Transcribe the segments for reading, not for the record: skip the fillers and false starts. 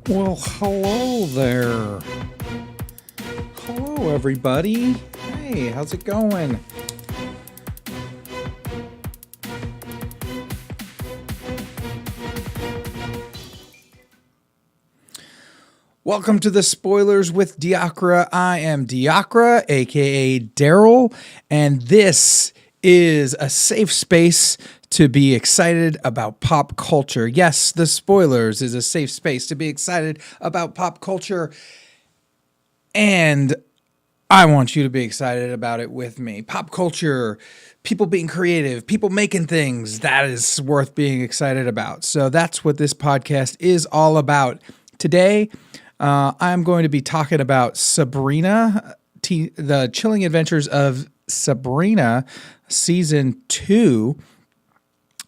Well, hello there. Hello, everybody. Hey, how's it going? Welcome to the Spoilers with Diacre. I am Diacre, aka Daryl, and this is a safe space to be excited about pop culture. Yes, the Spoilers is a safe space to be excited about pop culture, and I want you to be excited about it with me. Pop culture, people being creative, people making things, that is worth being excited about. So that's what this podcast is all about. Today, I'm going to be talking about Sabrina, the Chilling Adventures of Sabrina, Season 2.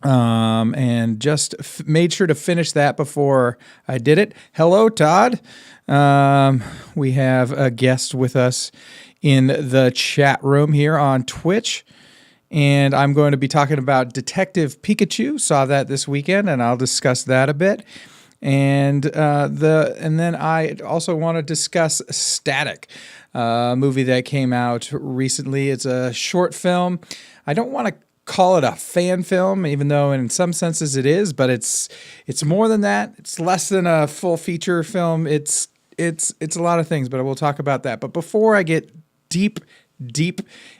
And just made sure to finish that before I did it. Hello, Todd. We have a guest with us in the chat room here on Twitch. And I'm going to be talking about Detective Pikachu. Saw that this weekend, and I'll discuss that a bit. And then I also want to discuss Static, a movie that came out recently. It's a short film. I don't want to call it a fan film, even though in some senses it is, but it's more than that. It's less than a full feature film. It's a lot of things, but we'll talk about that. But before I get deep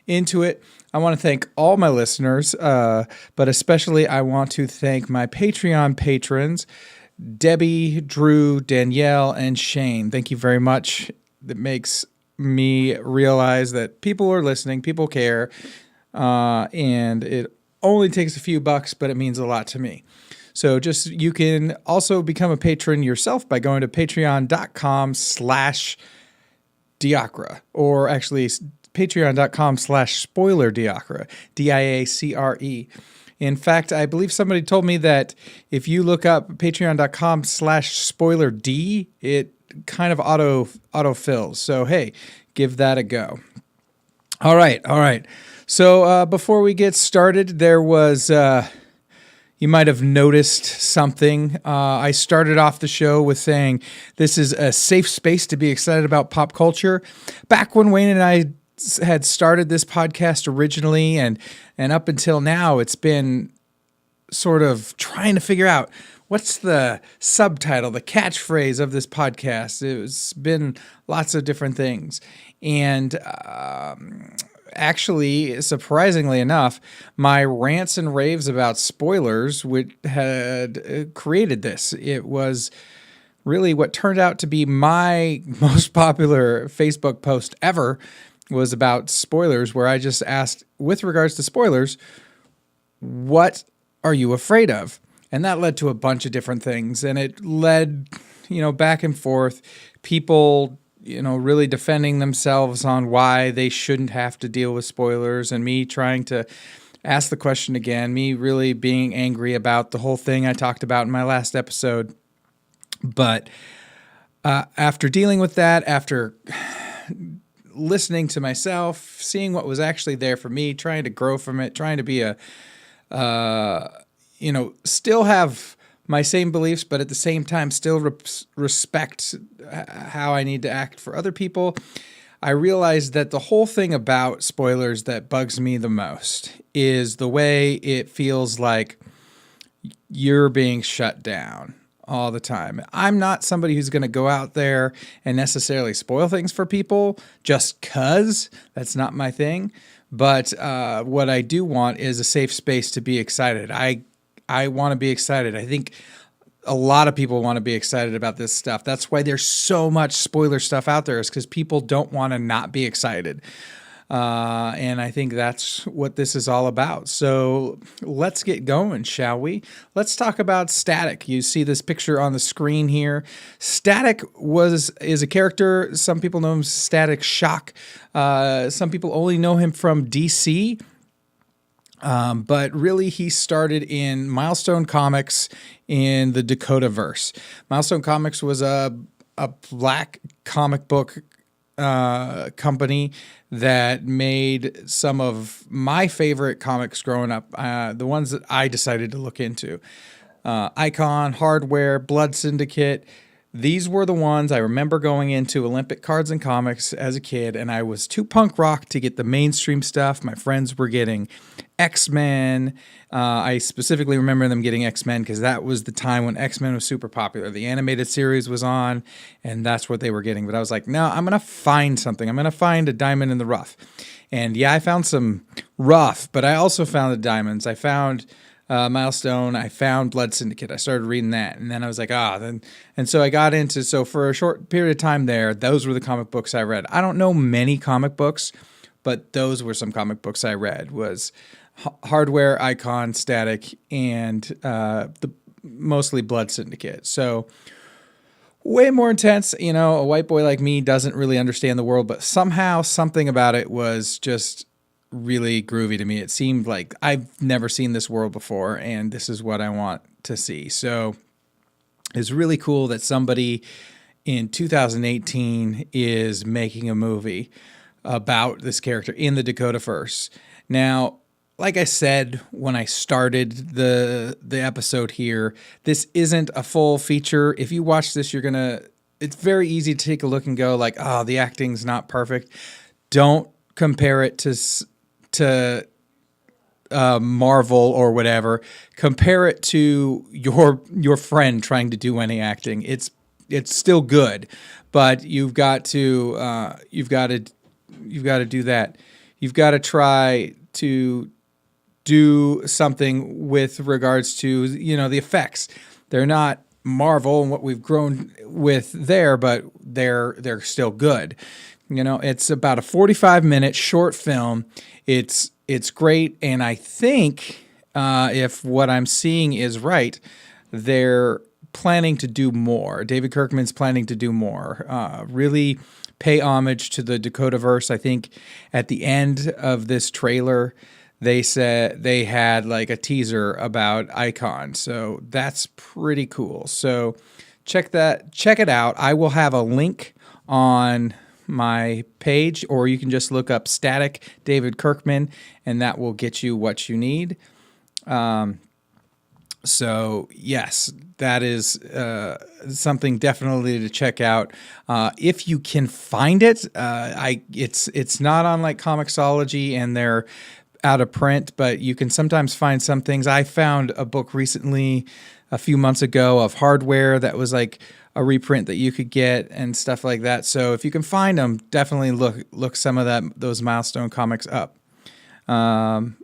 into it, I want to thank all my listeners, but especially I want to thank my Patreon patrons, Debbie, Drew, Danielle, and Shane. Thank you very much. That makes me realize that people are listening, people care, and it only takes a few bucks, but it means a lot to me. So you can also become a patron yourself by going to patreon.com/Diacre, or actually patreon.com/SpoilerDiacre, Diacre. In fact, I believe somebody told me that if you look up patreon.com/SpoilerD, it kind of auto fills. So, hey, give that a go. All right. So before we get started, there was, you might have noticed something. I started off the show with saying this is a safe space to be excited about pop culture. Back when Wayne and I had started this podcast originally, and up until now, it's been sort of trying to figure out what's the subtitle, the catchphrase of this podcast. It's been lots of different things. And actually, surprisingly enough, my rants and raves about spoilers had created this. It was really what turned out to be my most popular Facebook post ever, was about spoilers, where I just asked, with regards to spoilers, what are you afraid of? And that led to a bunch of different things. And it led, back and forth, people, really defending themselves on why they shouldn't have to deal with spoilers, and me trying to ask the question again, me really being angry about the whole thing I talked about in my last episode. But after dealing with that, after listening to myself, seeing what was actually there for me, trying to grow from it, trying to be still have my same beliefs, but at the same time still respect how I need to act for other people, I realized that the whole thing about spoilers that bugs me the most is the way it feels like you're being shut down all the time. I'm not somebody who's going to go out there and necessarily spoil things for people just because. That's not my thing. But what I do want is a safe space to be excited. I want to be excited. I think a lot of people want to be excited about this stuff. That's why there's so much spoiler stuff out there, is because people don't want to not be excited. And I think that's what this is all about. So let's get going, shall we? Let's talk about Static. You see this picture on the screen here. Static is a character. Some people know him as Static Shock. Some people only know him from DC. But really, he started in Milestone Comics in the Dakotaverse. Milestone Comics was a black comic book company that made some of my favorite comics growing up, the ones that I decided to look into. Icon, Hardware, Blood Syndicate, these were the ones I remember going into Olympic Cards and Comics as a kid, and I was too punk rock to get the mainstream stuff. My friends were getting X-Men. I specifically remember them getting X-Men because that was the time when X-Men was super popular. The animated series was on, and that's what they were getting. But I was like, no, I'm going to find something. I'm going to find a diamond in the rough. And yeah, I found some rough, but I also found the diamonds. I found Milestone. I found Blood Syndicate. I started reading that, and then I was like, and so I got into, so for a short period of time there, those were the comic books I read. I don't know many comic books, but those were some comic books I read, was Hardware, Icon, Static, and the mostly Blood Syndicate. So way more intense. You know, a white boy like me doesn't really understand the world, but somehow something about it was just really groovy to me. It seemed like I've never seen this world before, and this is what I want to see. So it's really cool that somebody in 2018 is making a movie about this character in the Dakotaverse. Now, like I said when I started the episode here, this isn't a full feature. If you watch this, it's very easy to take a look and go like, oh, the acting's not perfect. Don't compare it to Marvel or whatever. Compare it to your friend trying to do any acting. It's still good, but you've got to do that. You've got to try to do something with regards to, the effects. They're not Marvel and what we've grown with there, but they're still good. It's about a 45-minute short film. It's great, and I think if what I'm seeing is right, they're planning to do more. David Kirkman's planning to do more. Really pay homage to the Dakotaverse. I think at the end of this trailer, they said they had like a teaser about Icon. So that's pretty cool. So check it out. I will have a link on my page, or you can just look up Static David Kirkman, and that will get you what you need. So yes, that is something definitely to check out if you can find it. It's not on like Comixology, and they're out of print, but you can sometimes find some things. I found a book recently, a few months ago, of Hardware that was like a reprint that you could get and stuff like that. So if you can find them, definitely look some of those Milestone comics up. And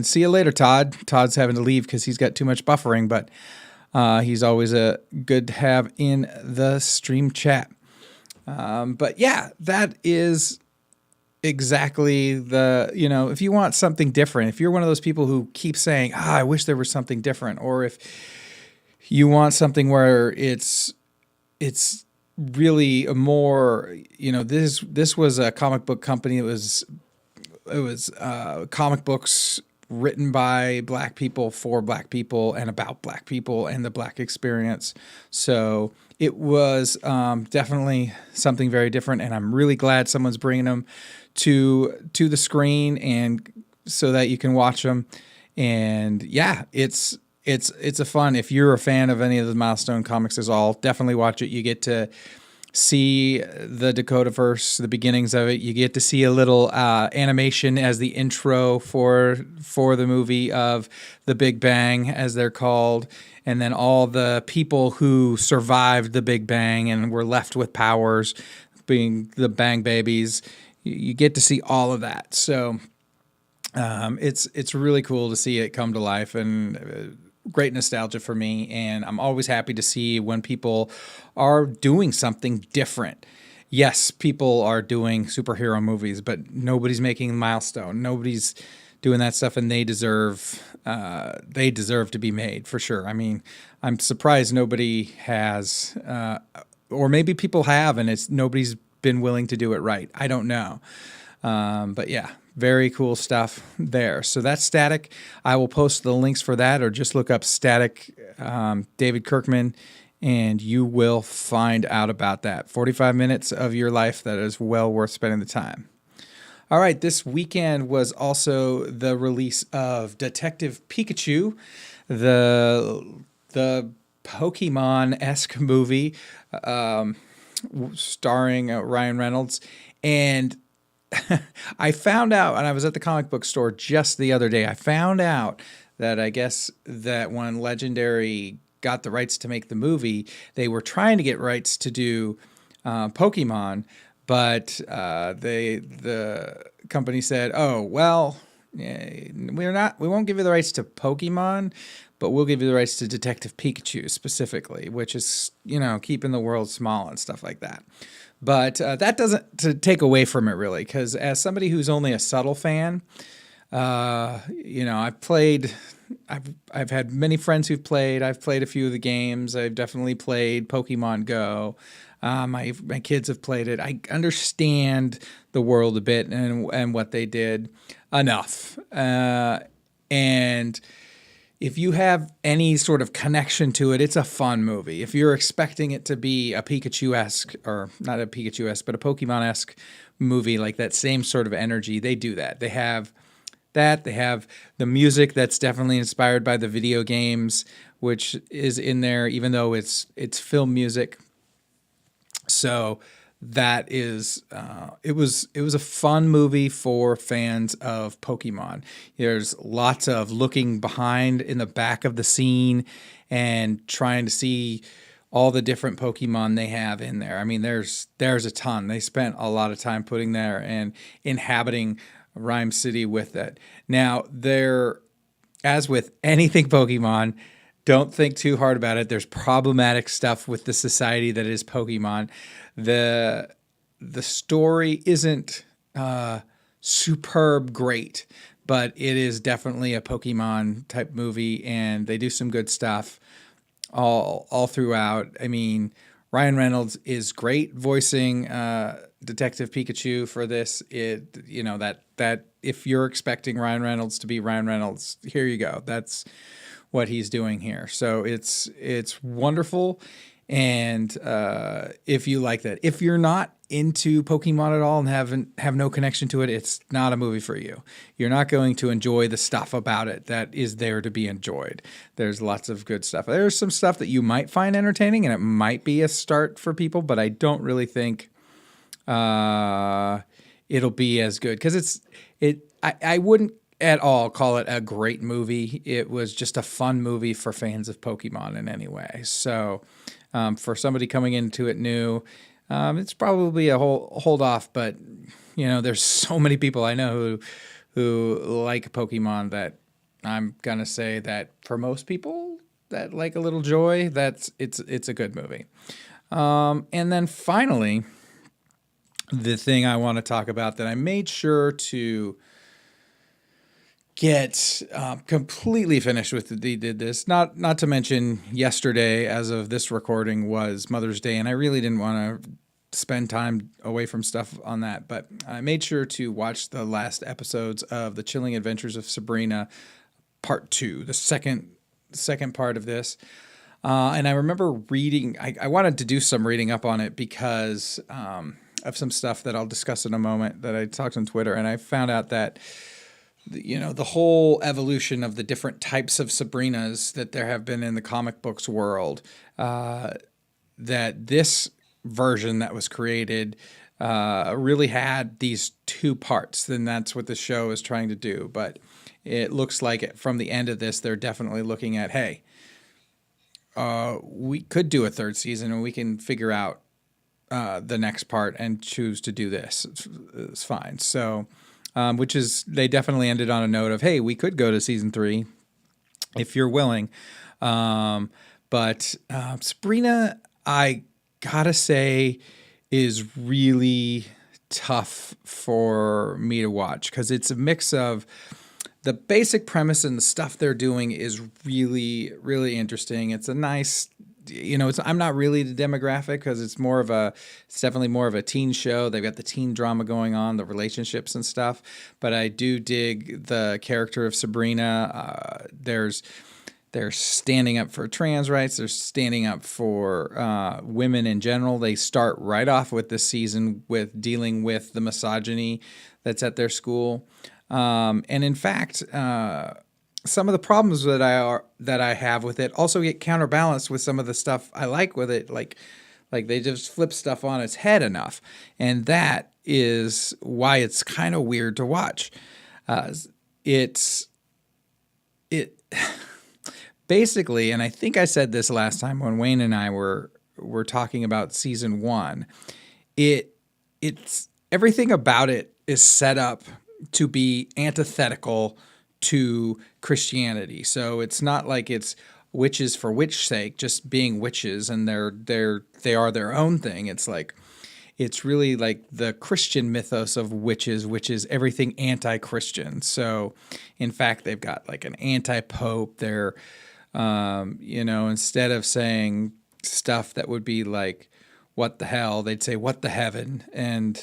see you later, Todd. Todd's having to leave because he's got too much buffering, but he's always good to have in the stream chat. But yeah, that is exactly if you want something different, if you're one of those people who keep saying, I wish there was something different, or if you want something where it's really a more, this was a comic book company. It was comic books written by Black people for Black people and about Black people and the Black experience. So it was definitely something very different, and I'm really glad someone's bringing them to the screen and so that you can watch them. And yeah, it's a fun. If you're a fan of any of the Milestone comics at all, definitely watch it. You get to see the Dakotaverse, the beginnings of it. You get to see a little animation as the intro for the movie of the Big Bang, as they're called, and then all the people who survived the Big Bang and were left with powers, being the Bang Babies. You get to see all of that. So it's really cool to see it come to life, and great nostalgia for me. And I'm always happy to see when people are doing something different. Yes, people are doing superhero movies, but nobody's making Milestone. Nobody's doing that stuff, and they deserve to be made for sure. I mean, I'm surprised nobody has, or maybe people have, and nobody's been willing to do it right. I don't know. But yeah, very cool stuff there. So that's Static. I will post the links for that, or just look up Static David Kirkman, and you will find out about that. 45 minutes of your life that is well worth spending the time. All right, this weekend was also the release of Detective Pikachu, the Pokemon-esque movie starring Ryan Reynolds. And I found out, and I was at the comic book store just the other day, I found out that I guess that when Legendary got the rights to make the movie, they were trying to get rights to do Pokemon, but the company said, "Oh, well, we won't give you the rights to Pokemon, but we'll give you the rights to Detective Pikachu specifically, which is, keeping the world small and stuff like that." But that doesn't to take away from it really, because as somebody who's only a subtle fan, I've played. I've had many friends who've played. I've played a few of the games. I've definitely played Pokemon Go. My kids have played it. I understand the world a bit and what they did enough. And if you have any sort of connection to it, it's a fun movie. If you're expecting it to be a Pikachu-esque, or not a Pikachu-esque, but a Pokemon-esque movie, like that same sort of energy, they do that. They have that. They have the music that's definitely inspired by the video games, which is in there, even though it's film music. So that is it was a fun movie for fans of Pokemon. There's lots of looking behind in the back of the scene and trying to see all the different Pokemon they have in there. I mean, there's a ton. They spent a lot of time putting there and inhabiting Rhyme City with it. Now, as with anything Pokemon, don't think too hard about it. There's problematic stuff with the society that is Pokemon. The story isn't superb great, but it is definitely a Pokemon type movie, and they do some good stuff all throughout. I mean, Ryan Reynolds is great voicing Detective Pikachu for this. That if you're expecting Ryan Reynolds to be Ryan Reynolds, here you go. That's what he's doing here. So it's wonderful. And if you like that, if you're not into Pokemon at all and have no connection to it, it's not a movie for you. You're not going to enjoy the stuff about it that is there to be enjoyed. There's lots of good stuff. There's some stuff that you might find entertaining, and it might be a start for people, but I don't really think it'll be as good, because I wouldn't at all call it a great movie. It was just a fun movie for fans of Pokemon in any way. So for somebody coming into it new, it's probably a hold off. But there's so many people I know who like Pokemon that I'm gonna say that for most people that like a little joy, it's a good movie. And then finally, the thing I want to talk about that I made sure to get completely finished with. Did this. Not to mention yesterday, as of this recording, was Mother's Day, and I really didn't want to spend time away from stuff on that. But I made sure to watch the last episodes of The Chilling Adventures of Sabrina, Part 2, the second part of this. And I remember reading. I wanted to do some reading up on it because of some stuff that I'll discuss in a moment that I talked on Twitter, and I found out that the whole evolution of the different types of Sabrinas that there have been in the comic books world, that this version that was created really had these two parts, and that's what the show is trying to do. But it looks like from the end of this, they're definitely looking at, hey, we could do a third season, and we can figure out the next part and choose to do this. It's fine. So... which is, they definitely ended on a note of, hey, we could go to season 3 if you're willing. But Sabrina, I gotta say, is really tough for me to watch, because it's a mix of the basic premise and the stuff they're doing is really, really interesting. It's a nice... I'm not really the demographic, because it's definitely more of a teen show. They've got the teen drama going on, the relationships and stuff. But I do dig the character of Sabrina. They're standing up for trans rights. They're standing up for women in general. They start right off with this season with dealing with the misogyny that's at their school. And in fact, some of the problems that I have with it also get counterbalanced with some of the stuff I like with it, like they just flip stuff on its head enough, and that is why it's kind of weird to watch. Uh, it's it basically, and I think I said this last time when Wayne and I were talking about season one. It's everything about it is set up to be antithetical to Christianity. So it's not like it's witches for witch sake, just being witches, and they are their own thing. It's like it's really like the Christian mythos of witches, which is everything anti-Christian. So, in fact, they've got like an anti-pope. They're, instead of saying stuff that would be like, "What the hell," they'd say, "What the heaven," and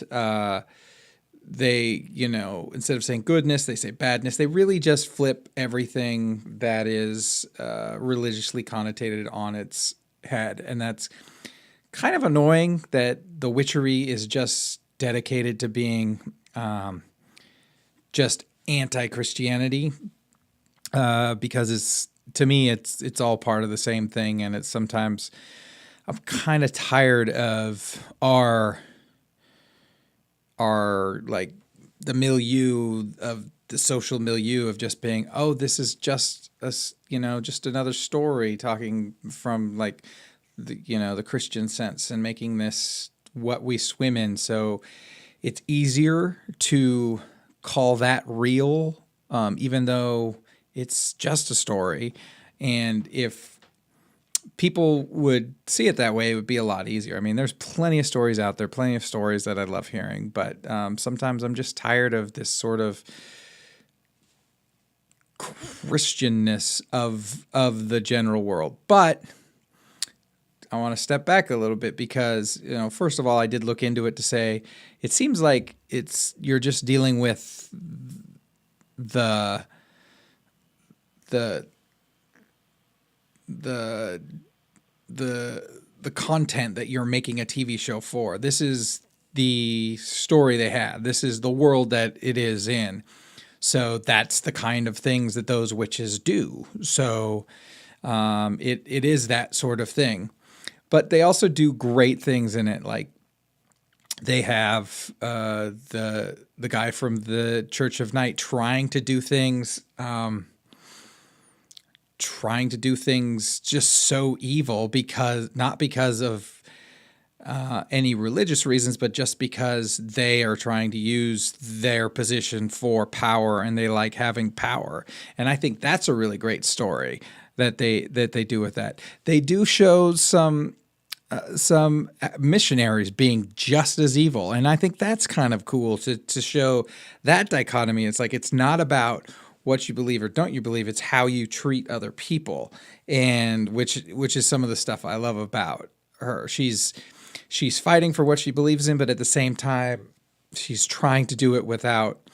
they, instead of saying goodness, they say badness. They really just flip everything that is religiously connotated on its head, and that's kind of annoying that the witchery is just dedicated to being just anti-Christianity, because it's, to me, it's all part of the same thing, and it's sometimes I'm kind of tired of our like the milieu of the social milieu of just being, oh, this is just just another story talking from like the Christian sense and making this what we swim in. So it's easier to call that real, even though it's just a story. And if people would see it that way, it would be a lot easier. I mean, there's plenty of stories out there, plenty of stories that I love hearing, but sometimes I'm just tired of this sort of Christianness of the general world. But I want to step back a little bit because, first of all, I did look into it to say it seems like you're just dealing with the content that you're making a TV show for. This is the story they had. This is the world that it is in. So that's the kind of things that those witches do. So it is that sort of thing. But they also do great things in it. Like they have the guy from the Church of Night trying to do things just so evil, not because of any religious reasons, but just because they are trying to use their position for power and they like having power. And I think that's a really great story that they do with that. They do show some missionaries being just as evil, and I think that's kind of cool to show that dichotomy. It's like it's not about what you believe or don't you believe, it's how you treat other people, and which is some of the stuff I love about her. She's fighting for what she believes in, but at the same time, she's trying to do it without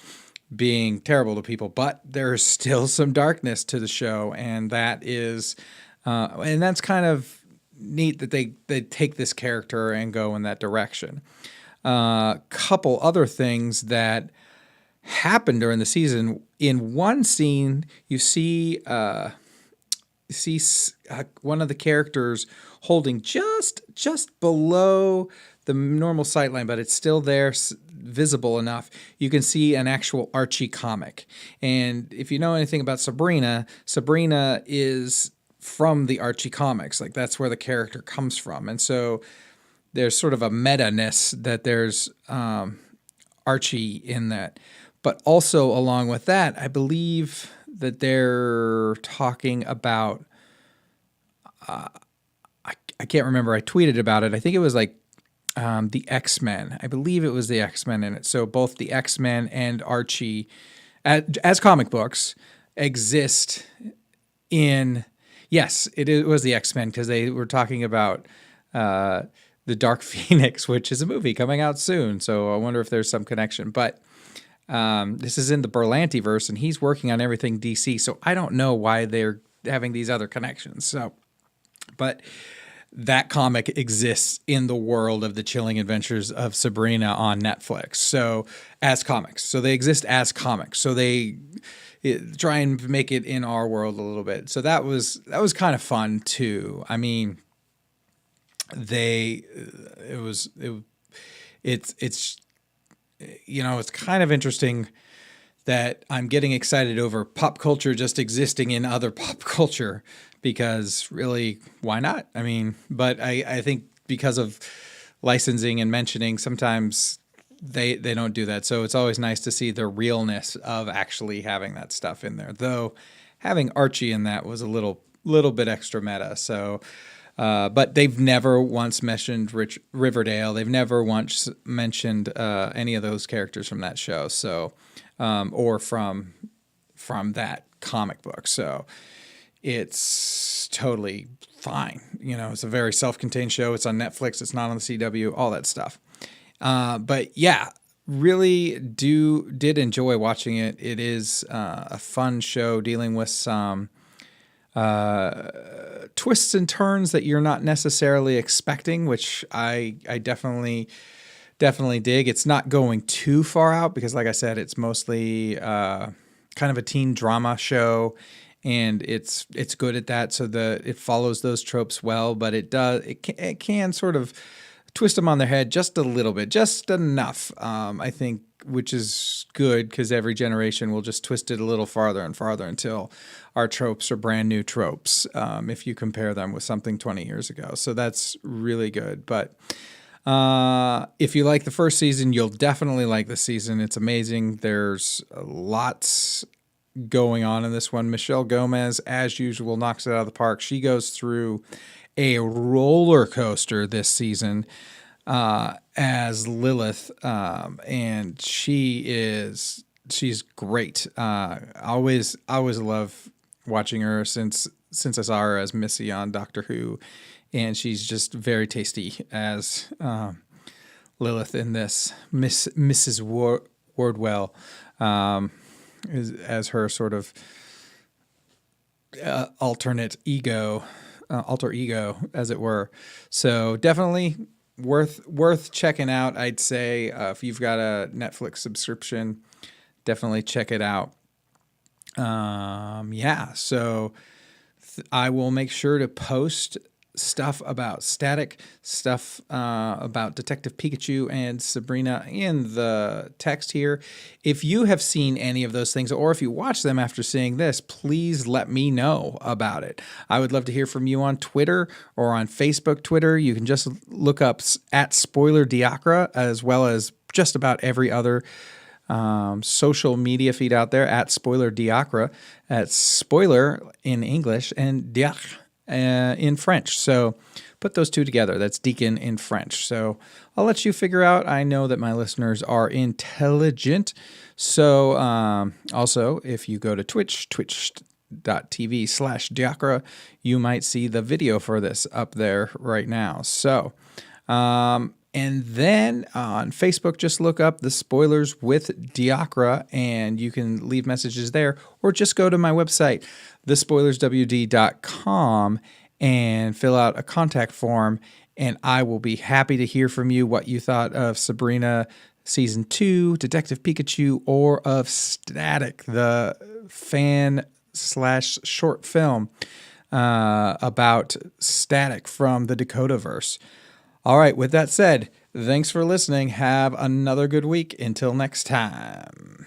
being terrible to people. But there's still some darkness to the show, and that is, and that's kind of neat that they take this character and go in that direction. Couple other things that happened during the season. In one scene, you see one of the characters holding just below the normal sight line, but it's still there, visible enough. You can see an actual Archie comic. And if you know anything about Sabrina is from the Archie comics. Like that's where the character comes from. And so there's sort of a meta-ness that there's Archie in that. But also along with that, I believe that they're talking about, I can't remember, I tweeted about it. I think it was like the X-Men. I believe it was the X-Men in it. So both the X-Men and Archie, as comic books, exist in... Yes, it was the X-Men because they were talking about the Dark Phoenix, which is a movie coming out soon. So I wonder if there's some connection. But this is in the Berlanti-verse, and he's working on everything DC. So I don't know why they're having these other connections. So, but that comic exists in the world of the Chilling Adventures of Sabrina on Netflix. So as comics, so they exist as comics. So try and make it in our world a little bit. So that was kind of fun too. I mean, it's it's kind of interesting that I'm getting excited over pop culture just existing in other pop culture, because really, why not? I mean, but I think because of licensing and mentioning, sometimes they don't do that. So it's always nice to see the realness of actually having that stuff in there. Though having Archie in that was a little bit extra meta. So, but they've never once mentioned Riverdale. They've never once mentioned any of those characters from that show. So, or from that comic book. So it's totally fine. It's a very self-contained show. It's on Netflix. It's not on the CW, all that stuff. But yeah, really did enjoy watching it. It is a fun show dealing with some twists and turns that you're not necessarily expecting, which I definitely dig. It's not going too far out because, like I said, it's mostly kind of a teen drama show, and it's good at that. So it follows those tropes well, but it can sort of twist them on their head just a little bit, just enough, I think, which is good because every generation will just twist it a little farther and farther until our tropes are brand new tropes, if you compare them with something 20 years ago. So that's really good. But if you like the first season, you'll definitely like the season. It's amazing. There's lots going on in this one. Michelle Gomez, as usual, knocks it out of the park. She goes through a roller coaster this season as Lilith, and she's great. I always love watching her since I saw her as Missy on Doctor Who, and she's just very tasty as Lilith in this. Mrs. Wardwell as her sort of alter ego, as it were. So definitely worth checking out. I'd say if you've got a Netflix subscription, definitely check it out. So I will make sure to post stuff about Static, stuff about Detective Pikachu and Sabrina in the text here. If you have seen any of those things, or if you watch them after seeing this, please let me know about it. I would love to hear from you on Twitter or on Facebook. Twitter, you can just look up at Spoiler Diacre, as well as just about every other social media feed out there at Spoiler Diacre, at Spoiler in English and Diacre in French. So put those two together. That's Deacon in French. So I'll let you figure out. I know that my listeners are intelligent. So also, if you go to twitch.tv/Diacre, you might see the video for this up there right now. So, and then on Facebook, just look up the Spoilers with Diacre, and you can leave messages there, or just go to my website, thespoilerswd.com, and fill out a contact form, and I will be happy to hear from you what you thought of Sabrina Season 2, Detective Pikachu, or of Static, the fan/short film about Static from the Dakotaverse. All right, with that said, thanks for listening. Have another good week. Until next time.